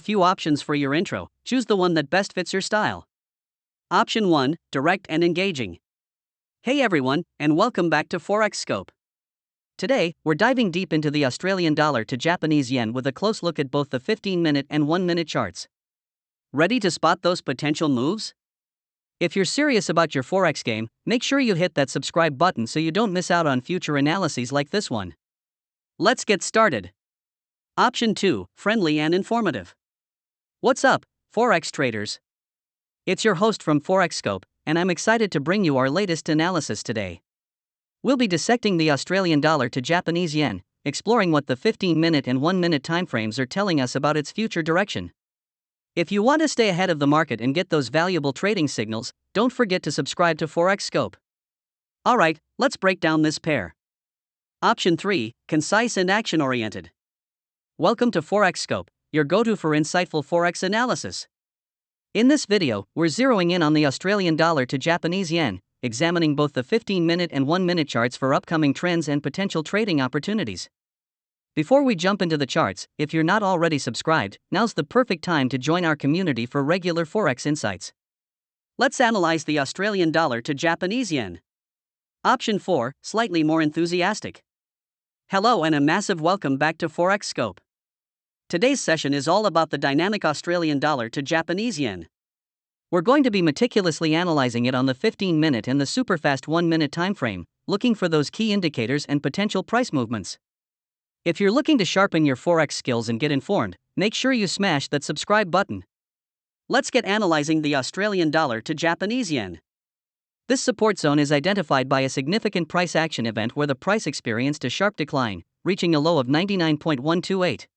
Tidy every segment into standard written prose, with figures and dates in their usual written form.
few options for your intro. Choose the one that best fits your style. Option 1, Direct and Engaging. Hey everyone, and welcome back to Forex Scope. Today, we're diving deep into the Australian dollar to Japanese yen with a close look at both the 15-minute and 1-minute charts. Ready to spot those potential moves? If you're serious about your Forex game, make sure you hit that subscribe button so you don't miss out on future analyses like this one. Let's get started. Option 2, Friendly and Informative. What's up, Forex traders? It's your host from Forex Scope, and I'm excited to bring you our latest analysis today. We'll be dissecting the Australian dollar to Japanese yen, exploring what the 15-minute and 1-minute timeframes are telling us about its future direction. If you want to stay ahead of the market and get those valuable trading signals, don't forget to subscribe to Forex Scope. Alright, let's break down this pair. Option 3, Concise and Action-Oriented. Welcome to Forex Scope, your go-to for insightful Forex analysis. In this video, we're zeroing in on the Australian dollar to Japanese yen, examining both the 15-minute and 1-minute charts for upcoming trends and potential trading opportunities. Before we jump into the charts, if you're not already subscribed, now's the perfect time to join our community for regular Forex insights. Let's analyze the Australian dollar to Japanese yen. Option 4, Slightly more enthusiastic. Hello and a massive welcome back to Forex Scope. Today's session is all about the dynamic Australian dollar to Japanese yen. We're going to be meticulously analyzing it on the 15-minute and the superfast 1-minute timeframe, looking for those key indicators and potential price movements. If you're looking to sharpen your Forex skills and get informed, make sure you smash that subscribe button. Let's get analyzing the Australian dollar to Japanese yen. This support zone is identified by a significant price action event where the price experienced a sharp decline, reaching a low of 99.128.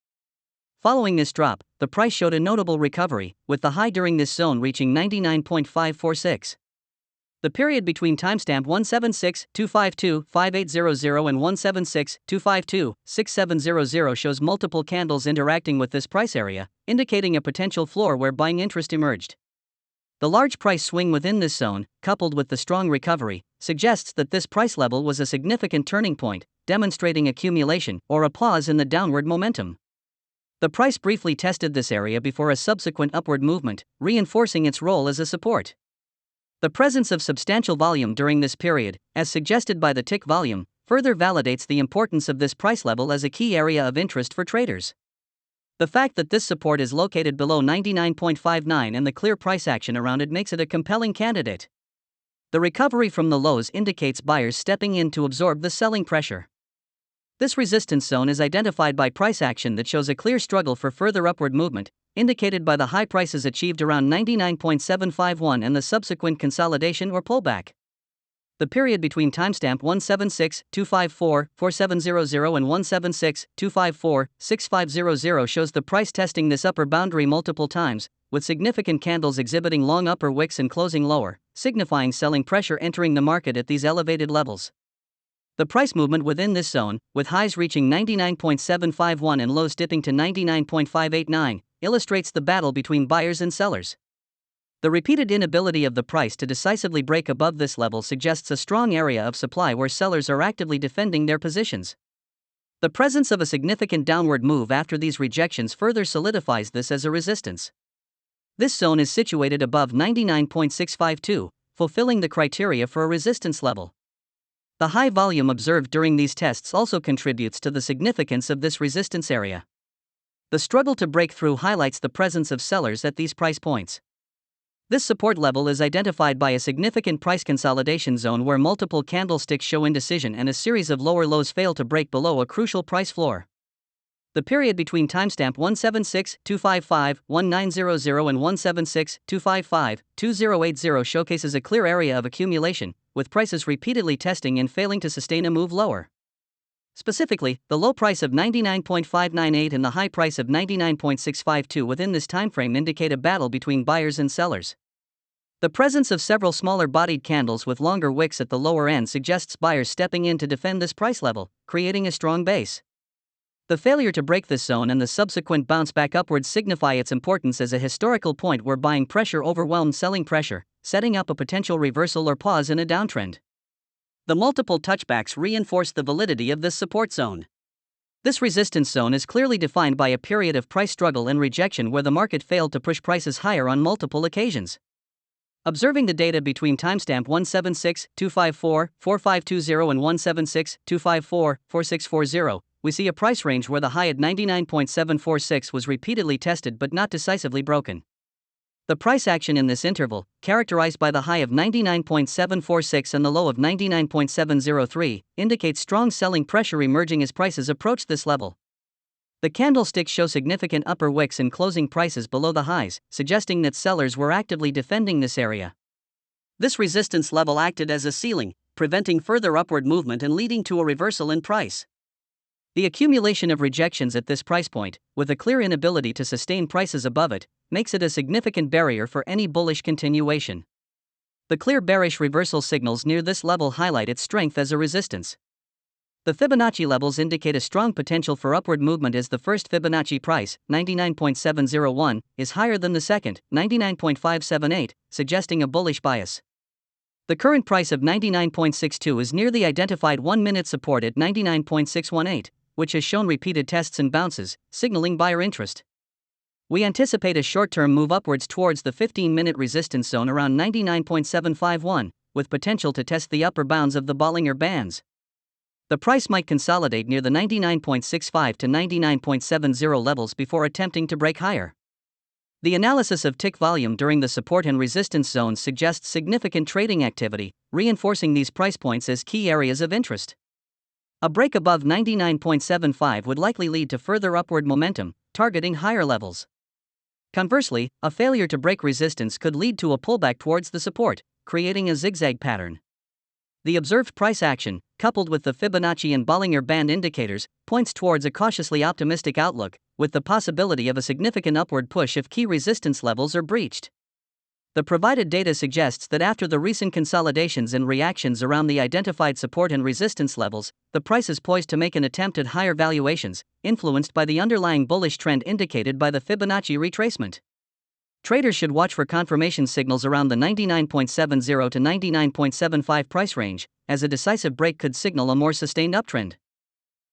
Following this drop, the price showed a notable recovery, with the high during this zone reaching 99.546. The period between timestamp 176-252-5800 and 176-252-6700 shows multiple candles interacting with this price area, indicating a potential floor where buying interest emerged. The large price swing within this zone, coupled with the strong recovery, suggests that this price level was a significant turning point, demonstrating accumulation or a pause in the downward momentum. The price briefly tested this area before a subsequent upward movement, reinforcing its role as a support. The presence of substantial volume during this period, as suggested by the tick volume, further validates the importance of this price level as a key area of interest for traders. The fact that this support is located below 99.59 and the clear price action around it makes it a compelling candidate. The recovery from the lows indicates buyers stepping in to absorb the selling pressure. This resistance zone is identified by price action that shows a clear struggle for further upward movement, indicated by the high prices achieved around 99.751 and the subsequent consolidation or pullback. The period between timestamp 176-254-4700 and 176-254-6500 shows the price testing this upper boundary multiple times, with significant candles exhibiting long upper wicks and closing lower, signifying selling pressure entering the market at these elevated levels. The price movement within this zone, with highs reaching 99.751 and lows dipping to 99.589, illustrates the battle between buyers and sellers. The repeated inability of the price to decisively break above this level suggests a strong area of supply where sellers are actively defending their positions. The presence of a significant downward move after these rejections further solidifies this as a resistance. This zone is situated above 99.652, fulfilling the criteria for a resistance level. The high volume observed during these tests also contributes to the significance of this resistance area. The struggle to break through highlights the presence of sellers at these price points. This support level is identified by a significant price consolidation zone where multiple candlesticks show indecision and a series of lower lows fail to break below a crucial price floor. The period between timestamp 176-255-1900 and 176-255-2080 showcases a clear area of accumulation, with prices repeatedly testing and failing to sustain a move lower. Specifically, the low price of 99.598 and the high price of 99.652 within this timeframe indicate a battle between buyers and sellers. The presence of several smaller bodied candles with longer wicks at the lower end suggests buyers stepping in to defend this price level, creating a strong base. The failure to break this zone and the subsequent bounce back upwards signify its importance as a historical point where buying pressure overwhelmed selling pressure, setting up a potential reversal or pause in a downtrend. The multiple touchbacks reinforce the validity of this support zone. This resistance zone is clearly defined by a period of price struggle and rejection where the market failed to push prices higher on multiple occasions. Observing the data between timestamp 176-254-4520 and 176-254-4640, we see a price range where the high at 99.746 was repeatedly tested but not decisively broken. The price action in this interval, characterized by the high of 99.746 and the low of 99.703, indicates strong selling pressure emerging as prices approach this level. The candlesticks show significant upper wicks and closing prices below the highs, suggesting that sellers were actively defending this area. This resistance level acted as a ceiling, preventing further upward movement and leading to a reversal in price. The accumulation of rejections at this price point, with a clear inability to sustain prices above it, makes it a significant barrier for any bullish continuation. The clear bearish reversal signals near this level highlight its strength as a resistance. The Fibonacci levels indicate a strong potential for upward movement as the first Fibonacci price, 99.701, is higher than the second, 99.578, suggesting a bullish bias. The current price of 99.62 is near the identified 1-minute support at 99.618, which has shown repeated tests and bounces, signaling buyer interest. We anticipate a short-term move upwards towards the 15-minute resistance zone around 99.751, with potential to test the upper bounds of the Bollinger Bands. The price might consolidate near the 99.65 to 99.70 levels before attempting to break higher. The analysis of tick volume during the support and resistance zones suggests significant trading activity, reinforcing these price points as key areas of interest. A break above 99.75 would likely lead to further upward momentum, targeting higher levels. Conversely, a failure to break resistance could lead to a pullback towards the support, creating a zigzag pattern. The observed price action, coupled with the Fibonacci and Bollinger Band indicators, points towards a cautiously optimistic outlook, with the possibility of a significant upward push if key resistance levels are breached. The provided data suggests that after the recent consolidations and reactions around the identified support and resistance levels, the price is poised to make an attempt at higher valuations, influenced by the underlying bullish trend indicated by the Fibonacci retracement. Traders should watch for confirmation signals around the 99.70 to 99.75 price range, as a decisive break could signal a more sustained uptrend.